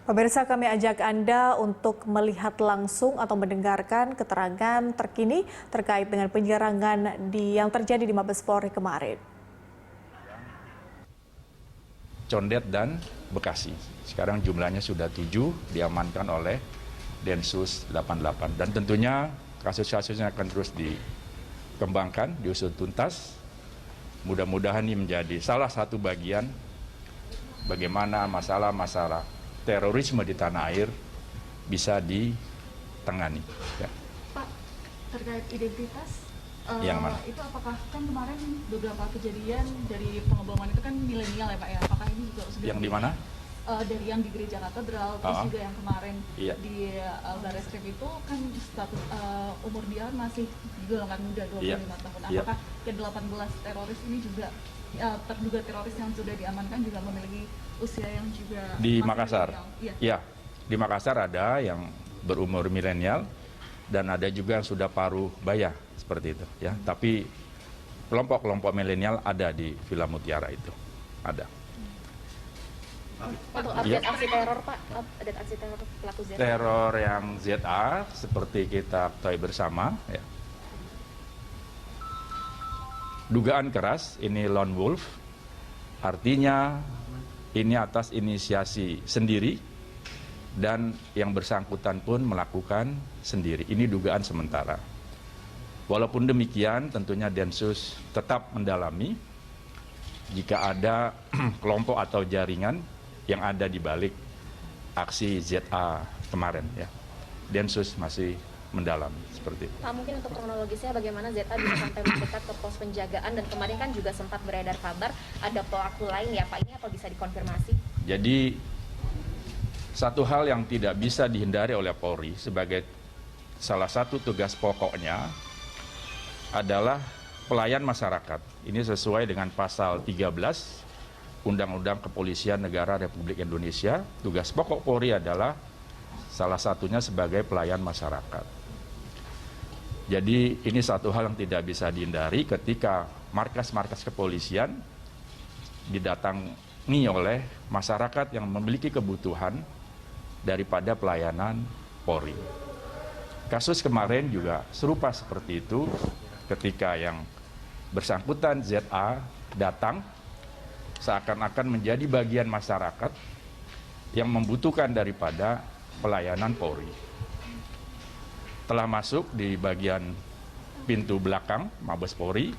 Pemirsa, kami ajak Anda untuk melihat langsung atau mendengarkan keterangan terkini terkait dengan penyerangan yang terjadi di Mabes Polri kemarin. Condet dan Bekasi. Sekarang jumlahnya sudah 7 diamankan oleh Densus 88. Dan tentunya kasus-kasusnya akan terus dikembangkan, diusut tuntas. Mudah-mudahan ini menjadi salah satu bagian bagaimana masalah-masalah terorisme di tanah air bisa ditangani. Ya. Pak, terkait identitas, yang mana? itu apakah kan kemarin beberapa kejadian dari pengeboman itu kan milenial ya Pak ya? Apakah ini juga sudah Yang di mana? Dari yang di Gereja Katedral, terus juga yang kemarin Iya. di Barreskrim itu kan status umur dia masih golongan muda 25 tahun. Apakah ke 18 teroris ini juga terduga teroris yang sudah diamankan juga memiliki usia yang juga di Makassar? Iya. Di Makassar ada yang berumur milenial dan ada juga yang sudah paruh baya seperti itu. Ya, tapi kelompok-kelompok milenial ada di Villa Mutiara itu, ada. Untuk update aksi teror Pak, update aksi teror pelaku ZA. Teror yang ZA seperti kita ketahui bersama, ya. Dugaan keras ini lone wolf, artinya ini atas inisiasi sendiri dan yang bersangkutan pun melakukan sendiri. Ini dugaan sementara. Walaupun demikian tentunya Densus tetap mendalami jika ada kelompok atau jaringan yang ada di balik aksi ZA kemarin, ya. Densus masih mendalami seperti itu. Pak, mungkin untuk kronologisnya bagaimana ZA bisa sampai mendekat ke pos penjagaan, dan kemarin kan juga sempat beredar kabar ada pelaku lain ya Pak, ini apa bisa dikonfirmasi? Jadi satu hal yang tidak bisa dihindari oleh Polri sebagai salah satu tugas pokoknya adalah pelayan masyarakat. Ini sesuai dengan pasal 13 Undang-Undang Kepolisian Negara Republik Indonesia. Tugas pokok Polri adalah salah satunya sebagai pelayan masyarakat. Jadi ini satu hal yang tidak bisa dihindari ketika markas-markas kepolisian didatangi oleh masyarakat yang memiliki kebutuhan daripada pelayanan Polri. Kasus kemarin juga serupa seperti itu ketika yang bersangkutan ZA datang seakan-akan menjadi bagian masyarakat yang membutuhkan daripada pelayanan Polri. Telah masuk di bagian pintu belakang Mabes Polri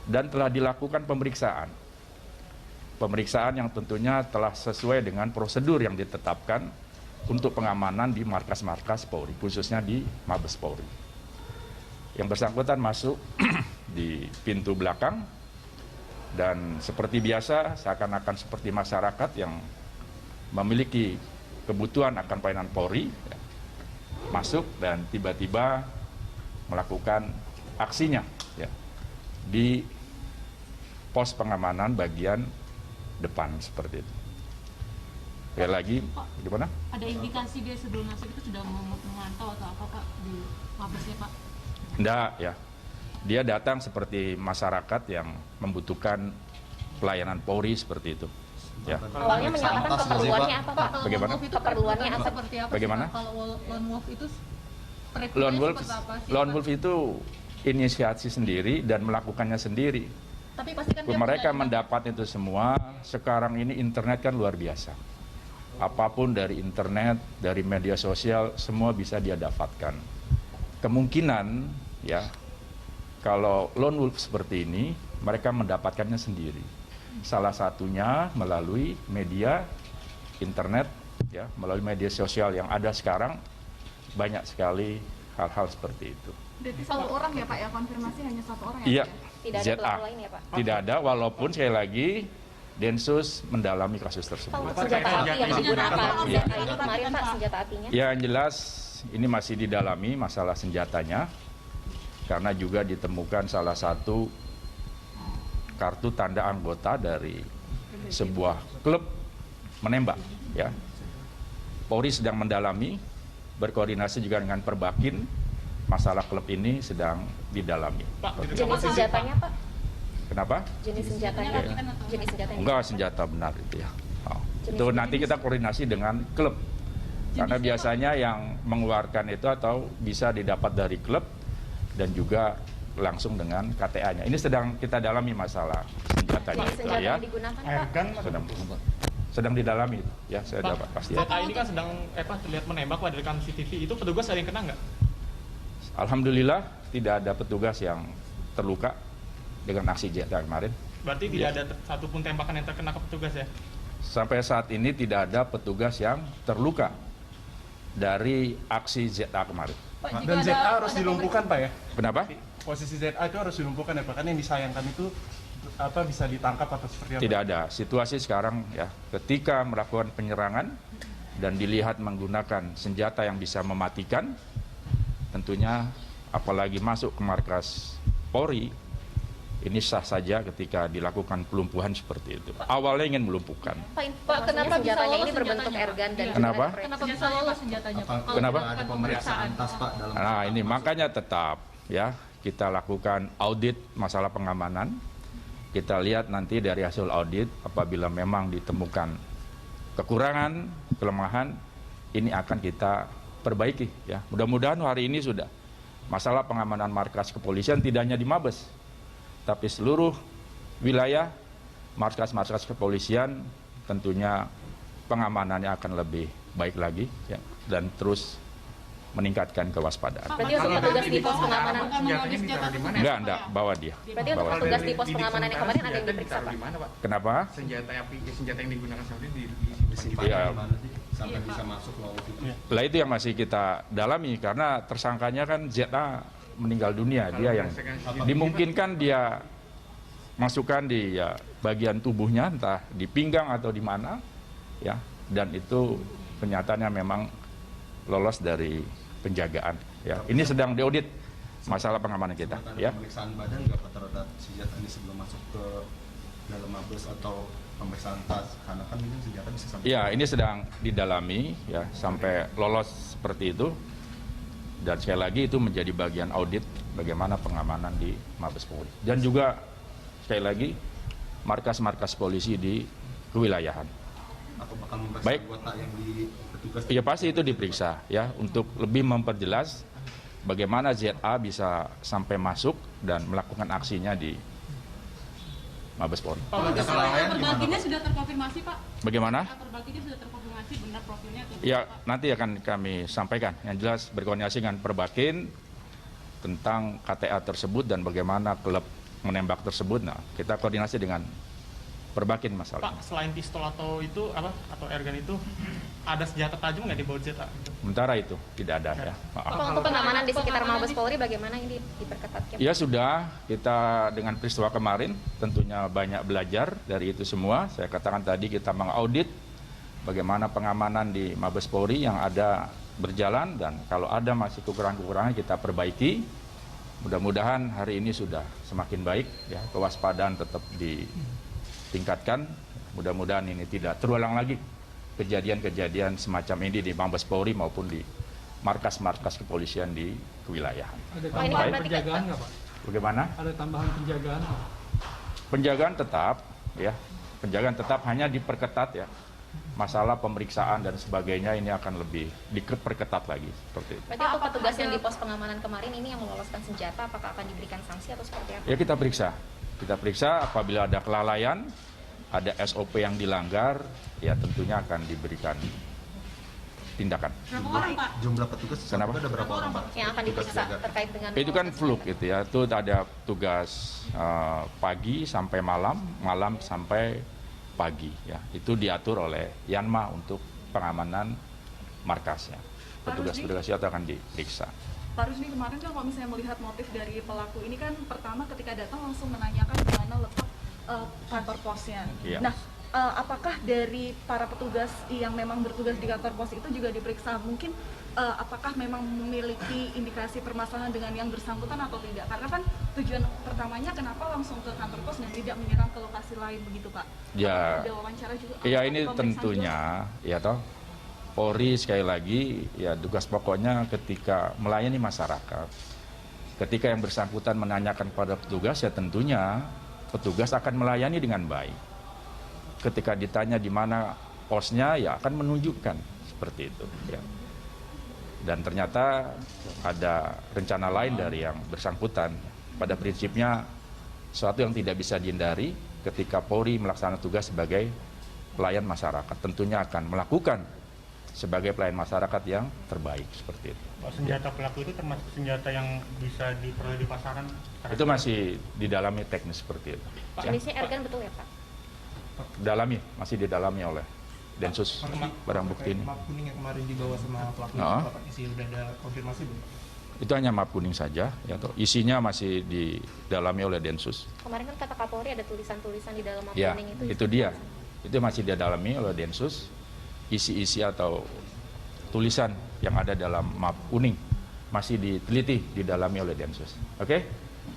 dan telah dilakukan pemeriksaan. Pemeriksaan yang tentunya telah sesuai dengan prosedur yang ditetapkan untuk pengamanan di markas-markas Polri, khususnya di Mabes Polri. Yang bersangkutan masuk di pintu belakang dan seperti biasa seakan-akan seperti masyarakat yang memiliki kebutuhan akan pelayanan Polri, ya, masuk dan tiba-tiba melakukan aksinya, ya, di pos pengamanan bagian depan seperti itu. Sekali lagi, gimana? Ada indikasi dia sebelum masuk itu sudah memantau atau apa Pak di Mabesnya Pak? Enggak, ya. Dia datang seperti masyarakat yang membutuhkan pelayanan Polri seperti itu. Ya. Awalnya menyatakan keperluannya apa Pak? Bagaimana? Keperluannya apa? Seperti apa? Bagaimana? Kalau lone wolf itu Lone wolf itu inisiasi sendiri dan melakukannya sendiri. tapi pasti kan Mereka mendapat itu semua. Sekarang ini internet kan luar biasa. Apapun dari internet, dari media sosial, semua bisa dia dapatkan. Kemungkinan, ya, kalau lone wolf seperti ini, mereka mendapatkannya sendiri. Salah satunya melalui media internet, ya, melalui media sosial yang ada sekarang, banyak sekali hal-hal seperti itu. Berarti satu orang ya Pak ya, konfirmasi hanya satu orang ya? Iya, Tidak ada ZA. pelaku lain ya Pak? Tidak ada, walaupun sekali lagi Densus mendalami kasus Pak, tersebut. untuk senjata api yang digunakan Iya. ZA ini kemarin Pak, senjata apinya? Yang jelas ini masih didalami masalah senjatanya, karena juga ditemukan salah satu kartu tanda anggota dari sebuah klub menembak, ya. Polri sedang mendalami, berkoordinasi juga dengan Perbakin, masalah klub ini sedang didalami. Jenis senjatanya Pak? Kenapa? Jenis senjatanya? Jenis senjatanya? Enggak, senjata benar itu, ya. Oh. Jenis Itu nanti kita koordinasi dengan klub Karena biasanya yang mengeluarkan itu atau bisa didapat dari klub dan juga langsung dengan KTA-nya. Ini sedang kita dalami masalah senjatanya itu Senjata ya. yang digunakan Pak? Sedang didalami ya, saya dapat pasti. ZA ini kan sedang terlihat menembak Pak dari rekaman CCTV. Itu petugas ada yang kena nggak? Alhamdulillah tidak ada petugas yang terluka dengan aksi ZA kemarin. Berarti tidak ada satupun tembakan yang terkena ke petugas ya? Sampai saat ini tidak ada petugas yang terluka dari aksi ZA kemarin. Pak, Dan ZA harus dilumpuhkan Pak ya? Kenapa? Posisi ZA itu harus dilumpuhkan ya Pak, kan yang disayangkan itu bisa ditangkap atau seperti apa? Tidak ada. Situasi sekarang ya, ketika melakukan penyerangan dan dilihat menggunakan senjata yang bisa mematikan, tentunya apalagi masuk ke markas Polri, ini sah saja ketika dilakukan pelumpuhan seperti itu. Awalnya ingin melumpuhkan. Pak, kenapa senjatanya ini berbentuk airgun dan Kenapa? Kenapa bisa lolos senjatanya, Pak? Kalau Kenapa? melakukan pemeriksaan. Nah ini makanya tetap ya kita lakukan audit masalah pengamanan. Kita lihat nanti dari hasil audit apabila memang ditemukan kekurangan, kelemahan, ini akan kita perbaiki ya. Mudah-mudahan hari ini sudah. Masalah pengamanan markas kepolisian tidak hanya di Mabes, tapi seluruh wilayah markas-markas kepolisian tentunya pengamanannya akan lebih baik lagi ya, dan terus meningkatkan kewaspadaan. Berarti untuk petugas di pos pengamanan, Enggak, bawa dia. berarti untuk petugas di pos pengamanan yang kemarin ada yang diperiksa Pak? Kenapa? Senjata yang digunakan saat ini Ya, sampai bisa masuk laut itu. lah itu yang masih kita dalami karena tersangkanya kan ZA meninggal dunia, dia yang dimungkinkan dia masukkan di ya, bagian tubuhnya entah di pinggang atau di mana ya, dan itu kenyataannya memang lolos dari penjagaan ya. Ini sedang diaudit masalah pengamanan kita ya. Pemeriksaan badan nggak terhadap senjata ini sebelum masuk ke dalam Mabes atau pemeriksaan tas, karena kan ini senjata bisa sampai. Ya, ini sedang didalami ya sampai lolos seperti itu. Dan sekali lagi itu menjadi bagian audit bagaimana pengamanan di Mabes Polri. Dan juga sekali lagi markas-markas polisi di kewilayahan. Atau bakal memeriksa Baik. anggota yang di petugas. Ya pasti itu diperiksa ya untuk lebih memperjelas bagaimana ZA bisa sampai masuk dan melakukan aksinya di Mabes Polri. Pak, terbaginya sudah terkonfirmasi, Pak? Bagaimana? Terbaginya sudah terkonfirmasi benar profilnya? Atau Ya, nanti akan kami sampaikan. Yang jelas berkoordinasi dengan Perbakin tentang KTA tersebut dan bagaimana klub menembak tersebut. Nah, kita koordinasi dengan Perbakin masalah. Pak, selain pistol atau itu atau airgun itu ada senjata tajam nggak di bawah ZA? Sementara itu tidak ada ya. Maaf. Pak, untuk pengamanan di sekitar Mabes Polri bagaimana ini diperketat? Ya sudah, kita dengan peristiwa kemarin tentunya banyak belajar dari itu semua. Saya katakan tadi kita mengaudit bagaimana pengamanan di Mabes Polri yang ada berjalan, dan kalau ada masih kekurangan-kekurangan kita perbaiki. Mudah-mudahan hari ini sudah semakin baik ya, kewaspadaan tetap ditingkatkan. Mudah-mudahan ini tidak terulang lagi kejadian-kejadian semacam ini di Mabes Polri maupun di markas-markas kepolisian di kewilayahan. Ada Pak, ini tambahan berarti penjagaan nggak Pak? Bagaimana? Ada tambahan penjagaan Pak? Penjagaan tetap ya, penjagaan tetap, hanya diperketat ya. Masalah pemeriksaan dan sebagainya ini akan lebih diperketat lagi seperti itu. Berarti untuk petugas yang di pos pengamanan kemarin ini yang meloloskan senjata, apakah akan diberikan sanksi atau seperti apa? Ya kita periksa apabila ada kelalaian, ada SOP yang dilanggar, ya tentunya akan diberikan tindakan. berapa orang, Pak? Jumlah petugas Kenapa? ada berapa orang Pak? Yang akan Petugas diperiksa jaga. terkait dengan Itu kan meloloskan fluk senjata? gitu ya, itu ada tugas pagi sampai malam, malam sampai pagi ya. Itu diatur oleh Yanma untuk pengamanan markasnya. Petugas-petugas itu akan diperiksa. Pak Rusdi, kemarin kan kalau misalnya melihat motif dari pelaku ini kan pertama ketika datang langsung menanyakan di mana letak kantor posnya. Iya. Nah, apakah dari para petugas yang memang bertugas di kantor pos itu juga diperiksa? Mungkin apakah memang memiliki indikasi permasalahan dengan yang bersangkutan atau tidak? Karena kan tujuan pertamanya kenapa langsung ke kantor pos dan tidak menyerang ke lokasi lain begitu, Pak? Ya. Apakah ada wawancara juga? Ya Apakah ini pemeriksaan tentunya ya toh Polri sekali lagi ya tugas pokoknya ketika melayani masyarakat. Ketika yang bersangkutan menanyakan kepada petugas ya tentunya petugas akan melayani dengan baik. Ketika ditanya di mana posnya ya akan menunjukkan seperti itu. Ya. Dan ternyata ada rencana lain dari yang bersangkutan. Pada prinsipnya, sesuatu yang tidak bisa dihindari ketika Polri melaksanakan tugas sebagai pelayan masyarakat. Tentunya akan melakukan sebagai pelayan masyarakat yang terbaik seperti itu. Senjata pelaku itu termasuk senjata yang bisa diperoleh di pasaran? Itu masih didalami teknis seperti itu. Jenisnya airgun betul ya Pak? Masih didalami oleh Densus barang bukti ini. Map kuning yang kemarin dibawa sama pelaku Oh. Bapak isi udah ada konfirmasi belum? Itu hanya map kuning saja, ya, toh. Isinya masih didalami oleh Densus. Kemarin kan kata Kapolri ada tulisan-tulisan di dalam map Ya, kuning itu dia. Itu masih didalami oleh Densus. Isi-isi atau tulisan yang ada dalam map kuning masih diteliti, didalami oleh Densus. Oke?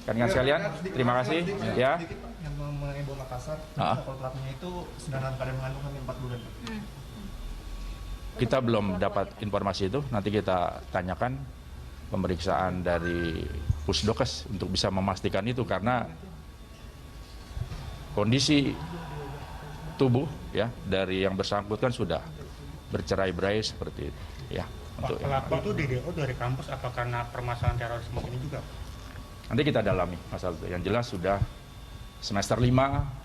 Kan sekalian, terima kasih. Ya. Yang mengenai bom Makassar, kalau pelakunya itu sedang dalam keadaan mengandung hamil 4 bulan. Kita belum dapat informasi itu, nanti kita tanyakan pemeriksaan dari Pusdokes untuk bisa memastikan itu, karena kondisi tubuh ya dari yang bersangkutan sudah bercerai-berai seperti itu ya. Untuk Pelaku itu DDO dari kampus apa karena permasalahan terorisme ini juga? nanti kita dalami masalah itu. Yang jelas sudah semester 5